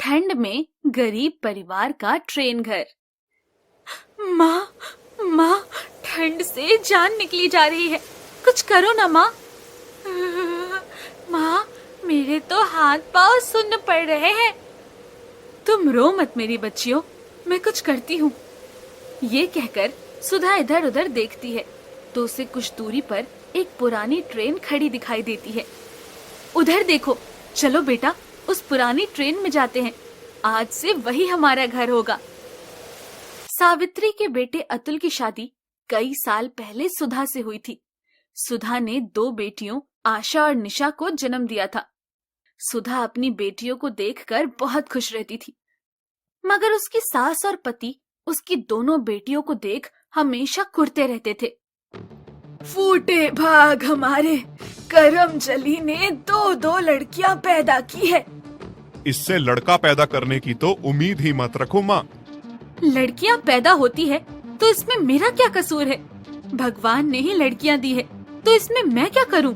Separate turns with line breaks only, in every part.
ठंड में गरीब परिवार का ट्रेन घर। माँ, माँ, ठंड से जान निकली जा रही है, कुछ करो ना माँ। माँ, मेरे तो हाथ पांव सुन्न पड़ रहे हैं। तुम रो मत मेरी बच्चियों, मैं कुछ करती हूँ। ये कहकर सुधा इधर उधर देखती है तो उसे कुछ दूरी पर एक पुरानी ट्रेन खड़ी दिखाई देती है। उधर देखो, चलो बेटा, उस पुरानी ट्रेन में जाते हैं, आज से वही हमारा घर होगा। सावित्री के बेटे अतुल की शादी कई साल पहले सुधा से हुई थी। सुधा ने 2 बेटियों आशा और निशा को जन्म दिया था। सुधा अपनी बेटियों को देखकर बहुत खुश रहती थी, मगर उसकी सास और पति उसकी दोनों बेटियों को देख हमेशा कुढ़ते रहते थे। फूटे भाग हमारे, करमजली ने 2 लड़कियां पैदा की है।
इससे लड़का पैदा करने की तो उम्मीद ही मत रखो माँ।
लड़कियां पैदा होती है तो इसमें मेरा क्या कसूर है? भगवान ने ही लड़कियां दी है तो इसमें मैं क्या करूं?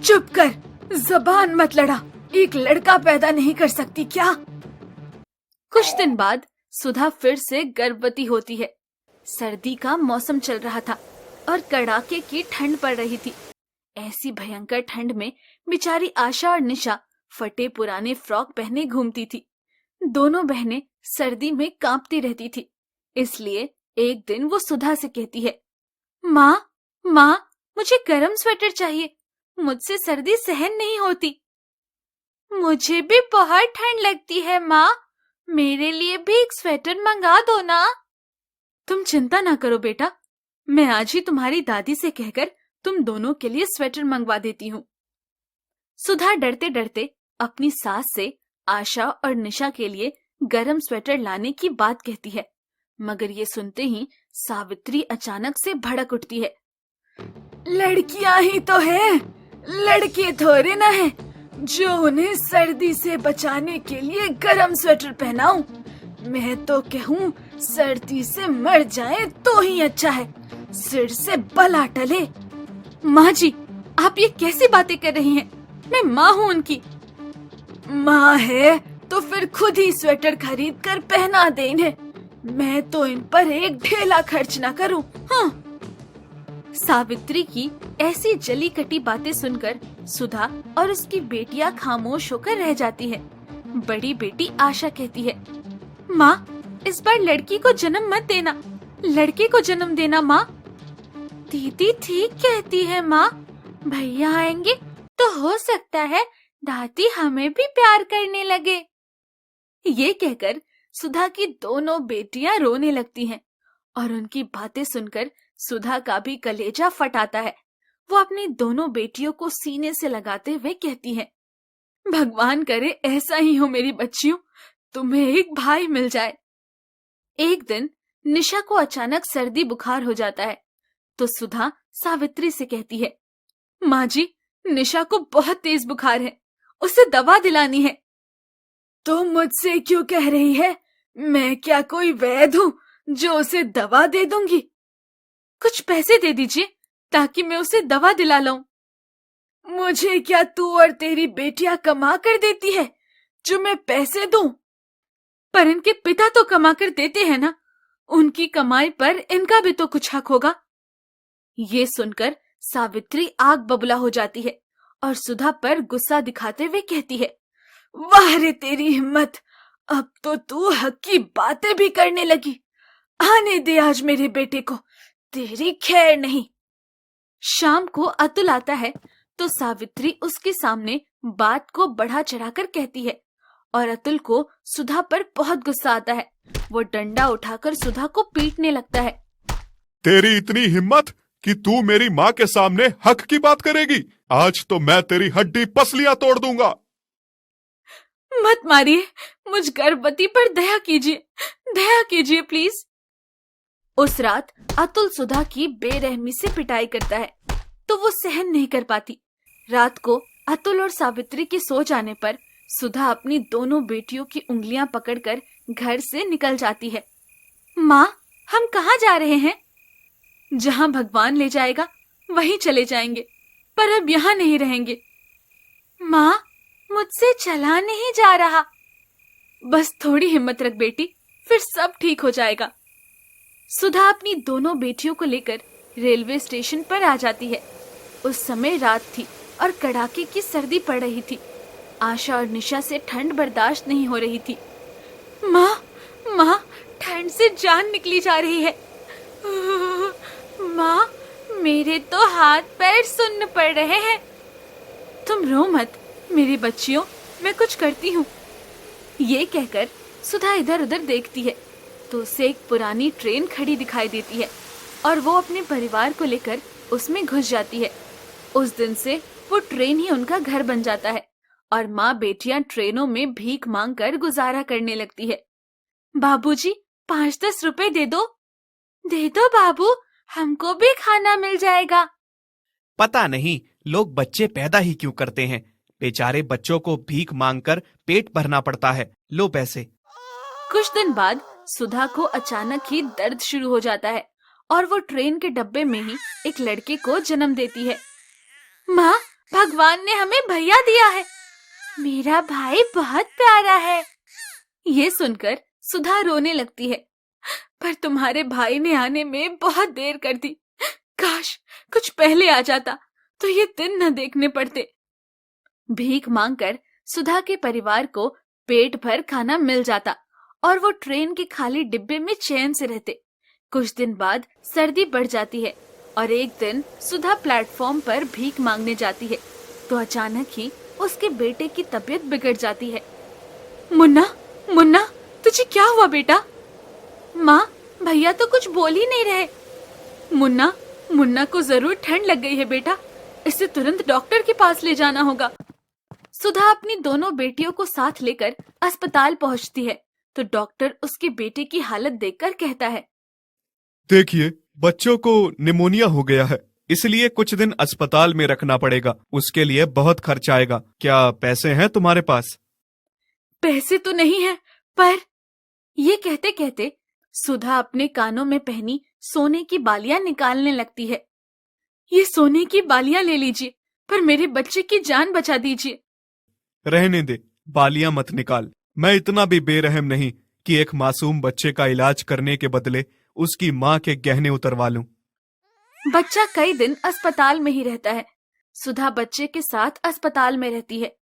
चुप कर, जबान मत लड़ा, एक लड़का पैदा नहीं कर सकती क्या? कुछ दिन बाद सुधा फिर से गर्भवती होती है। सर्दी का मौसम चल रहा था और कड़ाके की ठंड पड़ रही थी। ऐसी भयंकर ठंड में बेचारी आशा और निशा फटे पुराने फ्रॉक पहने घूमती थी। दोनों बहनें सर्दी में कांपती रहती थी। इसलिए एक दिन वो सुधा से कहती है, माँ, मुझे गर्म स्वेटर चाहिए, मुझसे सर्दी सहन नहीं होती। मुझे भी बहुत ठंड लगती है माँ, मेरे लिए भी एक स्वेटर मंगा दो ना। तुम चिंता ना करो बेटा, मैं आज ही तुम्हारी दादी से कहकर तुम दोनों के लिए स्वेटर मंगवा देती हूँ। सुधा डरते डरते अपनी सास से आशा और निशा के लिए गरम स्वेटर लाने की बात कहती है, मगर ये सुनते ही सावित्री अचानक से भड़क उठती है। लड़कियां ही तो हैं, लड़के थोड़े ना हैं जो उन्हें सर्दी से बचाने के लिए गरम स्वेटर पहनाऊं। मैं तो कहूँ सर्दी से मर जाए तो ही अच्छा है, सिर से बला टले। माँ जी, आप ये कैसी बातें कर रही हैं? मैं माँ हूँ उनकी। माँ है तो फिर खुद ही स्वेटर खरीद कर पहना दे इन्हें, मैं तो इन पर एक ढेला खर्च ना करूँ। हाँ। सावित्री की ऐसी जली कटी बातें सुनकर सुधा और उसकी बेटियां खामोश होकर रह जाती है। बड़ी बेटी आशा कहती है, माँ, इस बार लड़की को जन्म मत देना, लड़के को जन्म देना माँ। दीदी ठीक कहती है माँ, भैया आएंगे तो हो सकता है दादी हमें भी प्यार करने लगे। ये कहकर सुधा की दोनों बेटियां रोने लगती हैं और उनकी बातें सुनकर सुधा का भी कलेजा फटाता है। वो अपनी दोनों बेटियों को सीने से लगाते हुए कहती है, भगवान करे ऐसा ही हो मेरी बच्चियों, तुम्हें एक भाई मिल जाए। एक दिन निशा को अचानक सर्दी बुखार हो जाता है तो सुधा सावित्री से कहती है, माँ जी, निशा को बहुत तेज बुखार है, उसे दवा दिलानी है। तो मुझसे क्यों कह रही है? मैं क्या कोई वैद्य हूँ जो उसे दवा दे दूंगी? कुछ पैसे दे दीजिए ताकि मैं उसे दवा दिला लाऊं। मुझे क्या तू और तेरी बेटियां कमा कर देती है जो मैं पैसे दूं? पर इनके पिता तो कमा कर देते हैं ना, उनकी कमाई पर इनका भी तो कुछ हक होगा। ये सुनकर सावित्री आग बबूला हो जाती है और सुधा पर गुस्सा दिखाते हुए कहती है, वाह रे तेरी हिम्मत, अब तो तू हक की बातें भी करने लगी। आने दे आज मेरे बेटे को, तेरी खैर नहीं। शाम को अतुल आता है तो सावित्री उसके सामने बात को बढ़ा चढ़ाकर कहती है और अतुल को सुधा पर बहुत गुस्सा आता है। वो डंडा उठाकर सुधा को पीटने लगता है।
तेरी इतनी हिम्मत कि तू मेरी माँ के सामने हक की बात करेगी? आज तो मैं तेरी हड्डी पसलियां तोड़ दूंगा।
मत मारिए, मुझ गर्भवती पर दया कीजिए प्लीज। उस रात अतुल सुधा की बेरहमी से पिटाई करता है तो वो सहन नहीं कर पाती। रात को अतुल और सावित्री के सो जाने पर सुधा अपनी दोनों बेटियों की उंगलियां पकड़कर घर से निकल जाती है। माँ, हम कहाँ जा रहे हैं? जहाँ भगवान ले जाएगा वहीं चले जाएंगे, पर अब यहाँ नहीं रहेंगे। माँ, मुझसे चला नहीं जा रहा। बस थोड़ी हिम्मत रख बेटी, फिर सब ठीक हो जाएगा। सुधा अपनी दोनों बेटियों को लेकर रेलवे स्टेशन पर आ जाती है। उस समय रात थी और कड़ाके की सर्दी पड़ रही थी। आशा और निशा से ठंड बर्दाश्त नहीं हो रही थी। माँ, माँ, ठंड से जान निकली जा रही है। माँ, मेरे तो हाथ पैर सुन्न पड़ रहे हैं। तुम रो मत मेरी बच्चियों, मैं कुछ करती हूँ। ये कहकर सुधा इधर उधर देखती है तो उसे एक पुरानी ट्रेन खड़ी दिखाई देती है और वो अपने परिवार को लेकर उसमें घुस जाती है। उस दिन से वो ट्रेन ही उनका घर बन जाता है और माँ बेटियां ट्रेनों में भीख मांग कर गुजारा करने लगती है। बाबूजी, 5-10 रुपए दे दो। दे दो बाबू, हमको भी खाना मिल जाएगा।
पता नहीं लोग बच्चे पैदा ही क्यों करते हैं। बेचारे बच्चों को भीख मांगकर पेट भरना पड़ता है। लो पैसे।
कुछ दिन बाद सुधा को अचानक ही दर्द शुरू हो जाता है और वो ट्रेन के डब्बे में ही एक लड़के को जन्म देती है। माँ, भगवान ने हमें भैया दिया है। मेरा भाई बहुत प्यारा है। ये सुनकर सुधा रोने लगती है। पर तुम्हारे भाई ने आने में बहुत देर कर दी। काश कुछ पहले आ जाता तो ये दिन न देखने पड़ते। भीख मांगकर सुधा के परिवार को पेट भर खाना मिल जाता और वो ट्रेन के खाली डिब्बे में चैन से रहते। कुछ दिन बाद सर्दी बढ़ जाती है और एक दिन सुधा प्लेटफॉर्म पर भीख मांगने जाती है तो अचानक ही उसके बेटे की तबीयत बिगड़ जाती है। मुन्ना, मुन्ना, तुझे क्या हुआ बेटा? माँ, भैया तो कुछ बोल ही नहीं रहे। मुन्ना, मुन्ना को जरूर ठंड लग गई है बेटा, इसे तुरंत डॉक्टर के पास ले जाना होगा। सुधा अपनी दोनों बेटियों को साथ लेकर अस्पताल पहुंचती है तो डॉक्टर उसके बेटे की हालत देखकर कहता है,
देखिए, बच्चों को निमोनिया हो गया है, इसलिए कुछ दिन अस्पताल में रखना पड़ेगा। उसके लिए बहुत खर्च आएगा। क्या पैसे हैं तुम्हारे पास?
पैसे तो नहीं है, पर ये कहते कहते सुधा अपने कानों में पहनी सोने की बालियां निकालने लगती है। ये सोने की बालियां ले लीजिए, पर मेरे बच्चे की जान बचा दीजिए।
रहने दे, बालियां मत निकाल। मैं इतना भी बेरहम नहीं कि एक मासूम बच्चे का इलाज करने के बदले उसकी माँ के गहने उतरवा लूं।
बच्चा कई दिन अस्पताल में ही रहता है। सुधा बच्चे के साथ अस्पताल में रहती है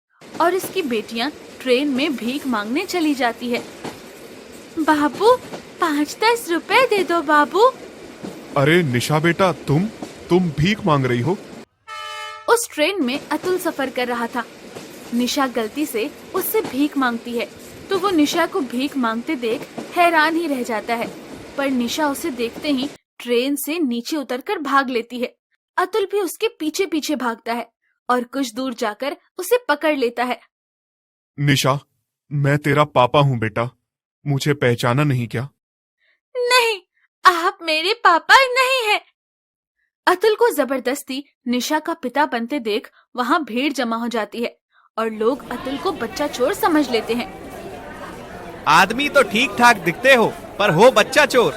और इसकी बेटियां ट्रेन में भीख मांगने चली जाती है। बाबू, 5-10 रुपए दे दो बाबू।
अरे निशा बेटा, तुम भीख मांग रही हो?
उस ट्रेन में अतुल सफर कर रहा था। निशा गलती से उससे भीख मांगती है तो वो निशा को भीख मांगते देख हैरान ही रह जाता है, पर निशा उसे देखते ही ट्रेन से नीचे उतरकर भाग लेती है। अतुल भी उसके पीछे पीछे भागता है और कुछ दूर जाकर उसे पकड़ लेता है।
निशा, मैं तेरा पापा हूँ बेटा, मुझे पहचाना नहीं क्या?
नहीं, आप मेरे पापा नहीं हैं। अतुल को जबरदस्ती निशा का पिता बनते देख वहाँ भीड़ जमा हो जाती है और लोग अतुल को बच्चा चोर समझ लेते हैं।
आदमी तो ठीक ठाक दिखते हो, पर हो बच्चा चोर।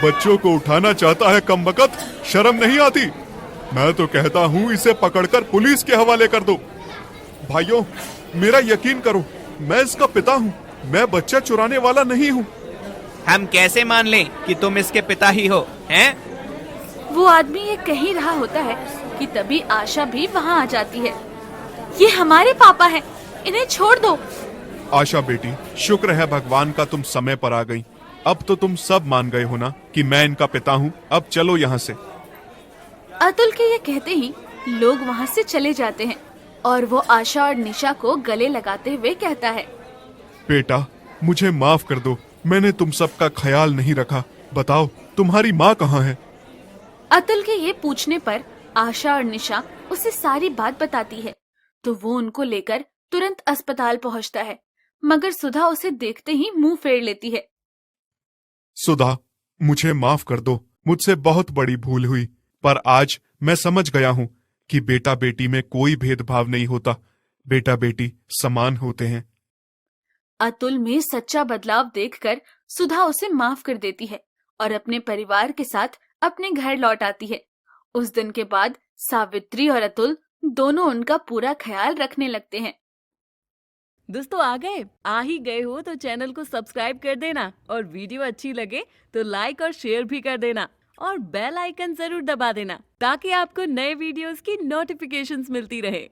बच्चों को उठाना चाहता है कमबख्त, शर्म नहीं आती? मैं तो कहता हूँ इसे पकड़कर पुलिस के हवाले कर दो। भाइयों, मेरा यकीन करो, मैं इसका पिता हूँ, मैं बच्चा चुराने वाला नहीं हूँ।
हम कैसे मान लें कि तुम इसके पिता ही हो, हैं?
वो आदमी ये कह ही रहा होता है कि तभी आशा भी वहाँ आ जाती है। ये हमारे पापा हैं, इन्हें छोड़ दो।
आशा बेटी, शुक्र है भगवान का तुम समय पर आ गई। अब तो तुम सब मान गए हो ना कि मैं इनका पिता हूँ। अब चलो यहाँ से।
अतुल के ये कहते ही लोग वहाँ से चले जाते हैं और वो आशा और निशा को गले लगाते हुए कहता है,
बेटा, मुझे माफ कर दो, मैंने तुम सबका ख्याल नहीं रखा। बताओ, तुम्हारी माँ कहाँ है?
अतुल के ये पूछने पर आशा और निशा उसे सारी बात बताती है तो वो उनको लेकर तुरंत अस्पताल पहुंचता है, मगर सुधा उसे देखते ही मुंह फेर लेती है।
सुधा, मुझे माफ कर दो, मुझसे बहुत बड़ी भूल हुई, पर आज मैं समझ गया हूँ कि बेटा बेटी में कोई भेदभाव नहीं होता, बेटा बेटी समान होते हैं।
अतुल में सच्चा बदलाव देखकर सुधा उसे माफ कर देती है और अपने परिवार के साथ अपने घर लौट आती है। उस दिन के बाद सावित्री और अतुल दोनों उनका पूरा ख्याल रखने लगते हैं।
दोस्तों आ ही गए हो तो चैनल को सब्सक्राइब कर देना और वीडियो अच्छी लगे तो लाइक और शेयर भी कर देना और बेल आइकन जरूर दबा देना ताकि आपको नए वीडियोस की नोटिफिकेशंस मिलती रहे।